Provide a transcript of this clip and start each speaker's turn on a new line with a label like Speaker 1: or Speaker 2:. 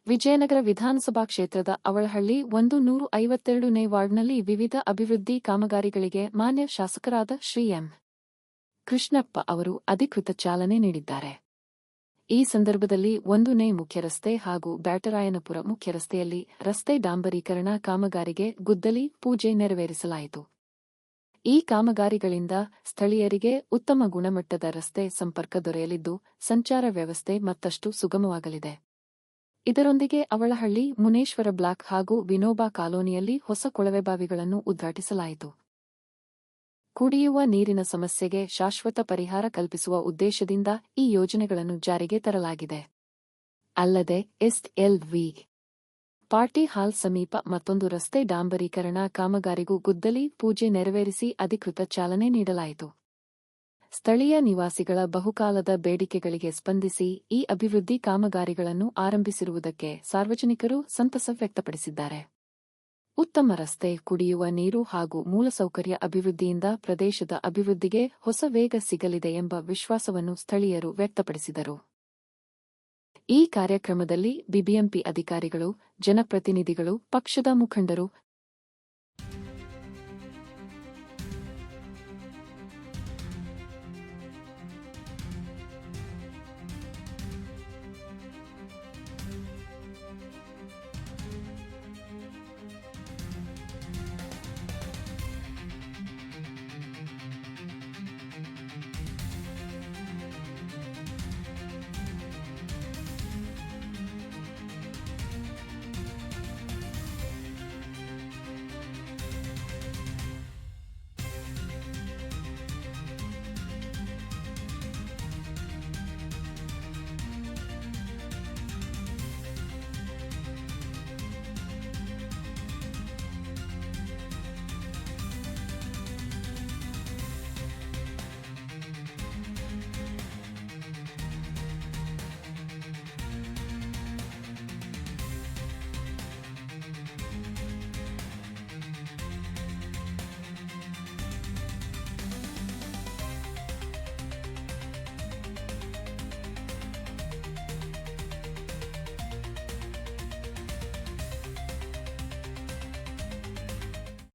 Speaker 1: ವಿಜಯನಗರ ವಿಧಾನಸಭಾ ಕ್ಷೇತ್ರದ ಅವಳಹಳ್ಳಿ 152ನೇ ವಾರ್ಡ್ನಲ್ಲಿ ವಿವಿಧ ಅಭಿವೃದ್ಧಿ ಕಾಮಗಾರಿಗಳಿಗೆ ಮಾನ್ಯ ಶಾಸಕರಾದ ಶ್ರೀ ಎಂ. ಕೃಷ್ಣಪ್ಪ ಅವರು ಅಧಿಕೃತ ಚಾಲನೆ ನೀಡಿದ್ದಾರೆ. ಈ ಸಂದರ್ಭದಲ್ಲಿ 1ನೇ ಮುಖ್ಯರಸ್ತೆ ಹಾಗೂ ಬ್ಯಾಟರಾಯನಪುರ ಮುಖ್ಯರಸ್ತೆಯಲ್ಲಿ ರಸ್ತೆ ಡಾಂಬರೀಕರಣ ಕಾಮಗಾರಿಗೆ ಗುದ್ದಲಿ ಪೂಜೆ ನೆರವೇರಿಸಲಾಯಿತು. ಈ ಕಾಮಗಾರಿಗಳಿಂದ ಸ್ಥಳೀಯರಿಗೆ ಉತ್ತಮ ಗುಣಮಟ್ಟದ ರಸ್ತೆ ಸಂಪರ್ಕ ದೊರೆಯಲಿದ್ದು ಸಂಚಾರ ವ್ಯವಸ್ಥೆ ಮತ್ತಷ್ಟು ಸುಗಮವಾಗಲಿದೆ. ಇದರೊಂದಿಗೆ ಅವಳಹಳ್ಳಿ, ಮುನೇಶ್ವರ ಬ್ಲಾಕ್ ಹಾಗೂ ವಿನೋಬಾ ಕಾಲೋನಿಯಲ್ಲಿ ಹೊಸ ಕೊಳವೆಬಾವಿಗಳನ್ನು ಉದ್ಘಾಟಿಸಲಾಯಿತು. ಕುಡಿಯುವ ನೀರಿನ ಸಮಸ್ಯೆಗೆ ಶಾಶ್ವತ ಪರಿಹಾರ ಕಲ್ಪಿಸುವ ಉದ್ದೇಶದಿಂದ ಈ ಯೋಜನೆಗಳನ್ನು ಜಾರಿಗೆ ತರಲಾಗಿದೆ. ಅಲ್ಲದೆ ಎಸ್.ಎಲ್.ವಿ. ಪಾರ್ಟಿ ಹಾಲ್ ಸಮೀಪ ಮತ್ತೊಂದು ರಸ್ತೆ ಡಾಂಬರೀಕರಣ ಕಾಮಗಾರಿಗೂ ಗುದ್ದಲಿ ಪೂಜೆ ನೆರವೇರಿಸಿ ಅಧಿಕೃತ ಚಾಲನೆ ನೀಡಲಾಯಿತು. ಸ್ಥಳೀಯ ನಿವಾಸಿಗಳ ಬಹುಕಾಲದ ಬೇಡಿಕೆಗಳಿಗೆ ಸ್ಪಂದಿಸಿ ಈ ಅಭಿವೃದ್ಧಿ ಕಾಮಗಾರಿಗಳನ್ನು ಆರಂಭಿಸಿರುವುದಕ್ಕೆ ಸಾರ್ವಜನಿಕರು ಸಂತಸ ವ್ಯಕ್ತಪಡಿಸಿದ್ದಾರೆ. ಉತ್ತಮ ರಸ್ತೆ, ಕುಡಿಯುವ ನೀರು ಹಾಗೂ ಮೂಲಸೌಕರ್ಯ ಅಭಿವೃದ್ಧಿಯಿಂದ ಪ್ರದೇಶದ ಅಭಿವೃದ್ಧಿಗೆ ಹೊಸ ವೇಗ ಸಿಗಲಿದೆ ಎಂಬ ವಿಶ್ವಾಸವನ್ನು ಸ್ಥಳೀಯರು ವ್ಯಕ್ತಪಡಿಸಿದರು. ಈ ಕಾರ್ಯಕ್ರಮದಲ್ಲಿ ಬಿಬಿಎಂಪಿ ಅಧಿಕಾರಿಗಳು, ಜನಪ್ರತಿನಿಧಿಗಳು, ಪಕ್ಷದ ಮುಖಂಡರು,